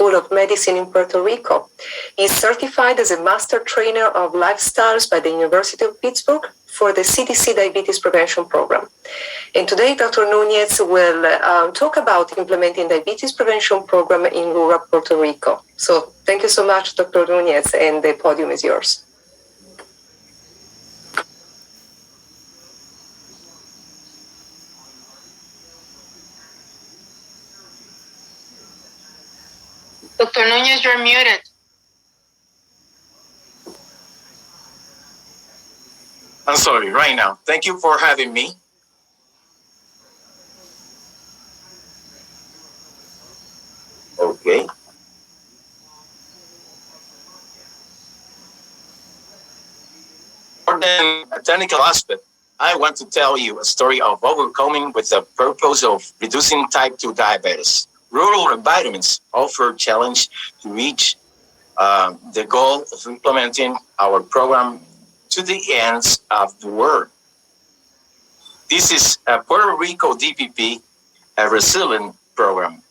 School of Medicine in Puerto Rico. He is certified as a master trainer of lifestyles by the University of Pittsburgh for the CDC Diabetes Prevention Program. And today, Dr. Nunez will talk about implementing diabetes prevention program in rural Puerto Rico. So thank you so much, Dr. Nunez, and the podium is yours. Dr. Nunez, you're muted. I'm sorry, right now. Thank you for having me. Okay. For the technical aspect, I want to tell you a story of overcoming with the purpose of reducing type 2 diabetes. Rural environments offer challenge to reach the goal of implementing our program to the ends of the world. This is a Puerto Rico DPP, a resilient program.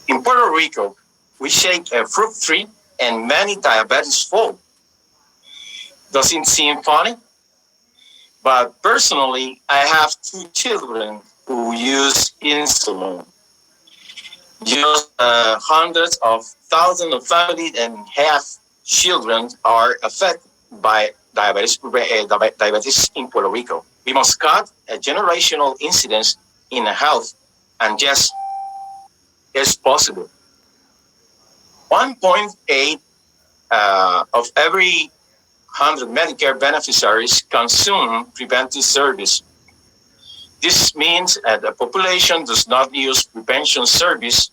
In Puerto Rico, we shake a fruit tree and many diabetes fall. Doesn't seem funny? But personally, I have 2 children who use insulin. Just hundreds of thousands of families and half children are affected by diabetes in Puerto Rico. We must cut a generational incidence in health, and just as possible. 1.8 of every 100 Medicare beneficiaries consume preventive service. This means that the population does not use prevention service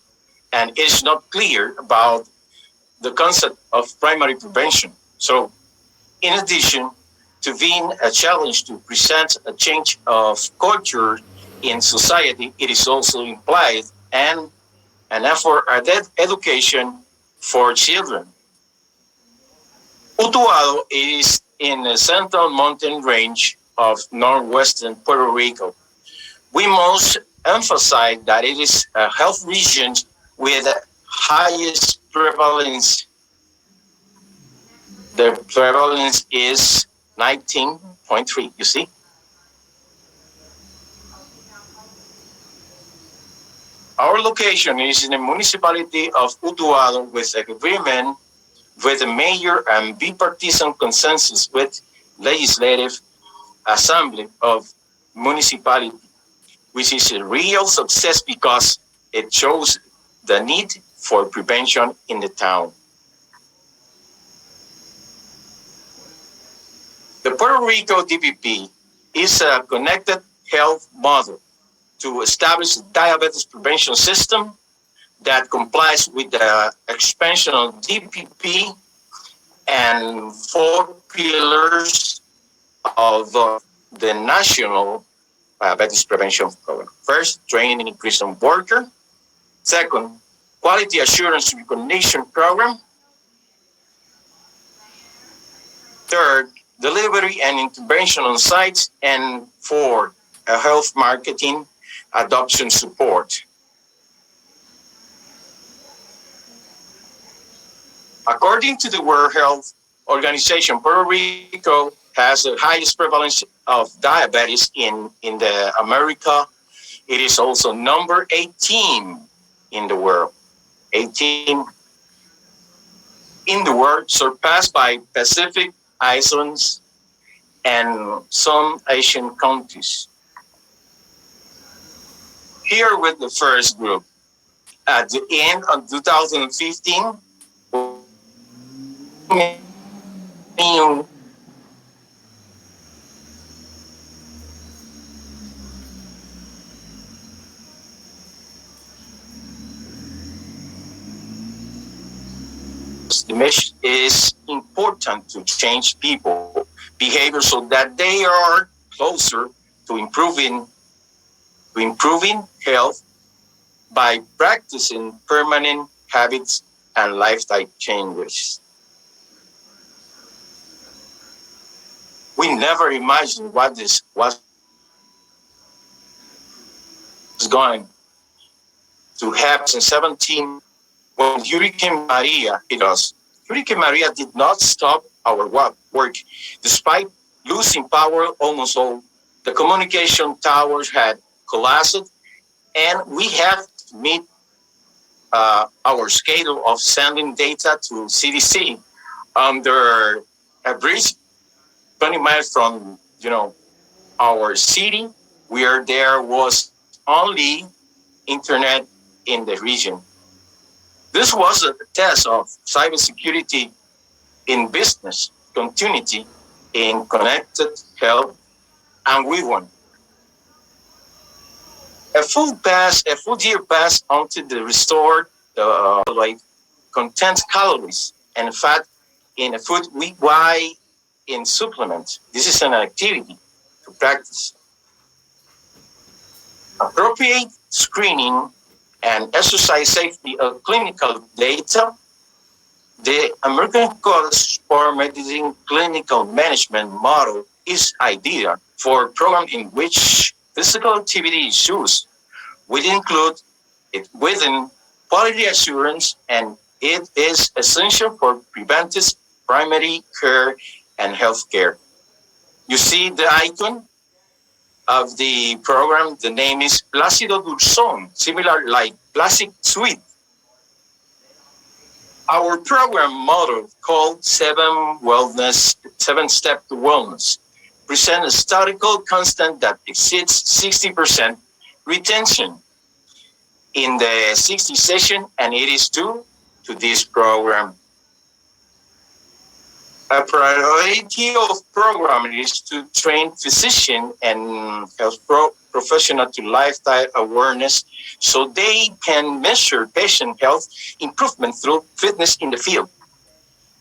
and is not clear about the concept of primary prevention. So, in addition to being a challenge to present a change of culture in society, it is also implied and an effort at education for children. Utuado is in the central mountain range of northwestern Puerto Rico. We must emphasize that it is a health region with the highest prevalence. The prevalence is 19.3, you see? Our location is in the municipality of Utuado with agreement with the mayor and bipartisan consensus with legislative assembly of municipality, which is a real success because it shows the need for prevention in the town. The Puerto Rico DPP is a connected health model to establish a diabetes prevention system that complies with the expansion of DPP and 4 pillars of the national diabetes prevention program. First, training and increase on worker. Second, quality assurance recognition program. Third, delivery and intervention on sites. And 4, a health marketing adoption support. According to the World Health Organization, Puerto Rico has the highest prevalence of diabetes in the America. It is also number 18 in the world. 18 in the world, surpassed by Pacific Islands and some Asian countries. Here with the first group. At the end of 2015, the mission is important to change people behavior so that they are closer to improving health by practicing permanent habits and lifestyle changes. We never imagined what this was going to have 2017 when Hurricane Maria hit us. Hurricane Maria did not stop our work. Despite losing power almost all, the communication towers had collapsed, and we had to meet our schedule of sending data to CDC under a bridge 20 miles from, our city, where there was only internet in the region. This was a test of cybersecurity in business, continuity in connected health, and we won. A full year passed until the restored like contains calories and fat in a food why in supplements. This is an activity to practice. Appropriate screening and exercise safety of clinical data. The American College for Medicine clinical management model is ideal for a program in which physical activity is used. We include it within quality assurance, and it is essential for preventive primary care and health care. You see the icon of the program, the name is Plácido Dulzón, similar like Plastic Sweet. Our program model called Seven Step to Wellness presents a statistical constant that exceeds 60% retention in the 60 session, and it is due to this program. A priority of program is to train physician and health professional to lifestyle awareness so they can measure patient health improvement through fitness in the field.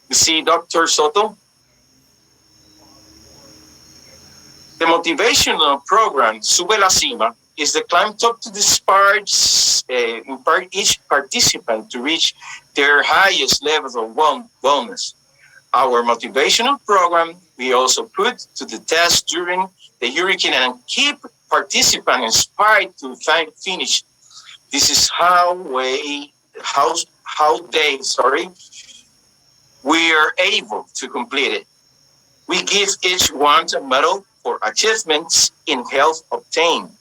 You see, Dr. Soto? The motivational program, Sube la Cima, is the climb top to the sparks, impart each participant to reach their highest level of wellness. Our motivational program, we also put to the test during the hurricane and keep participants inspired to finish. This is how we are able to complete it. We give each one a medal for achievements in health obtained.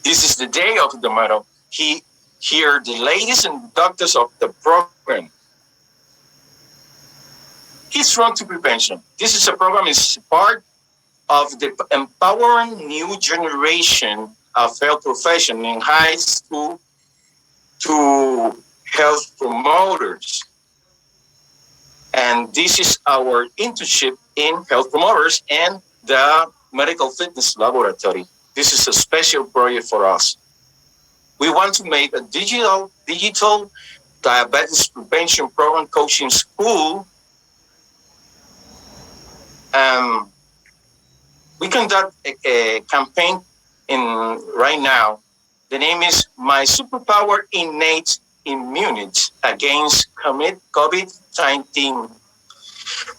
This is the day of the medal. Here, the ladies and doctors of the program. Kids Run to Prevention. This is a program is part of the empowering new generation of health professionals in high school to health promoters. And this is our internship in health promoters and the medical fitness laboratory. This is a special project for us. We want to make a digital diabetes prevention program coaching school. We conduct a campaign right now. The name is My Superpower Innate Immunity Against COVID-19.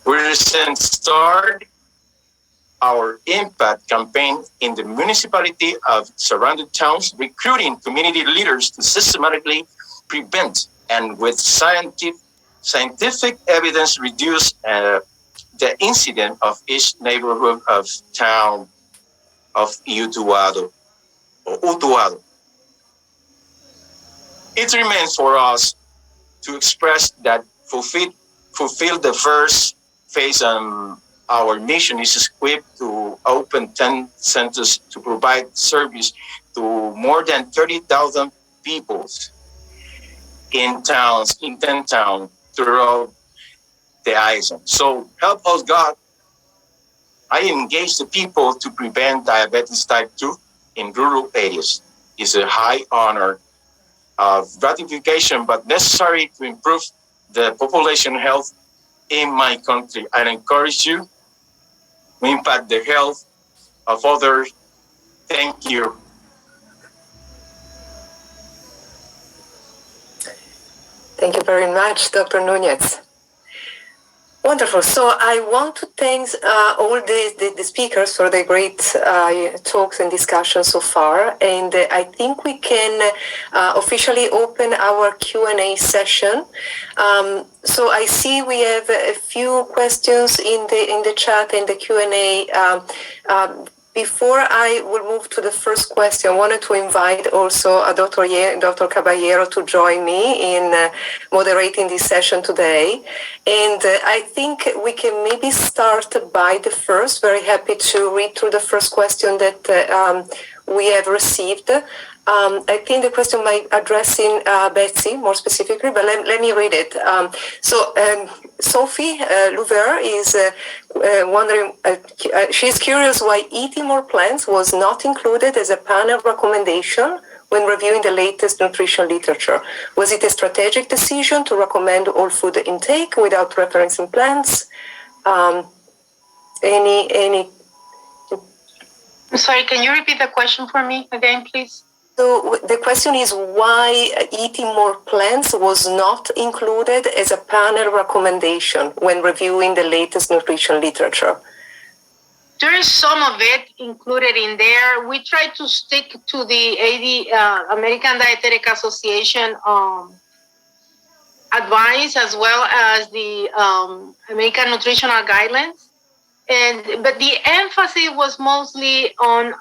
We recently started our impact campaign in the municipality of surrounding towns, recruiting community leaders to systematically prevent and with scientific evidence reduce the incident of each neighborhood of town of Utuado. It remains for us to express that fulfill the first phase. Our mission is equipped to open 10 centers to provide service to more than 30,000 people in 10 towns throughout the island. So help us, God. I engage the people to prevent diabetes type 2 in rural areas. It's a high honor of gratification, but necessary to improve the population health in my country. I encourage you to impact the health of others. Thank you. Thank you very much, Dr. Nunez. Wonderful. So I want to thank all the speakers for the great talks and discussions so far. And I think we can officially open our Q&A session. So I see we have a few questions in the chat and the Q&A. Before I will move to the first question, I wanted to invite also Dr. Caballero to join me in moderating this session today. And I think we can maybe start by the first. Very happy to read through the first question that we have received. I think the question might addressing Betsy more specifically, but let me read it. Sophie Louver is wondering, she's curious why eating more plants was not included as a panel recommendation when reviewing the latest nutrition literature. Was it a strategic decision to recommend all food intake without referencing plants? Any? I'm sorry, can you repeat the question for me again, please? So the question is why eating more plants was not included as a panel recommendation when reviewing the latest nutrition literature. There is some of it included in there. We try to stick to the American Dietetic Association advice as well as the American Nutritional Guidelines. But the emphasis was mostly on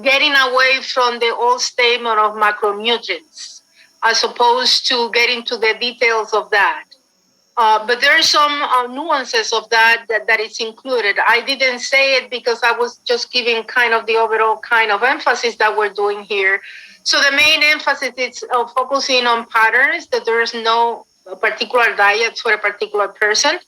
getting away from the old statement of macronutrients, as opposed to getting to the details of that. But there are some nuances of that is included. I didn't say it because I was just giving kind of the overall kind of emphasis that we're doing here. So the main emphasis is focusing on patterns, that there is no particular diet for a particular person.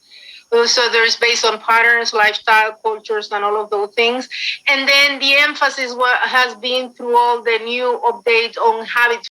So there's based on patterns, lifestyle, cultures, and all of those things. And then the emphasis has been through all the new updates on habits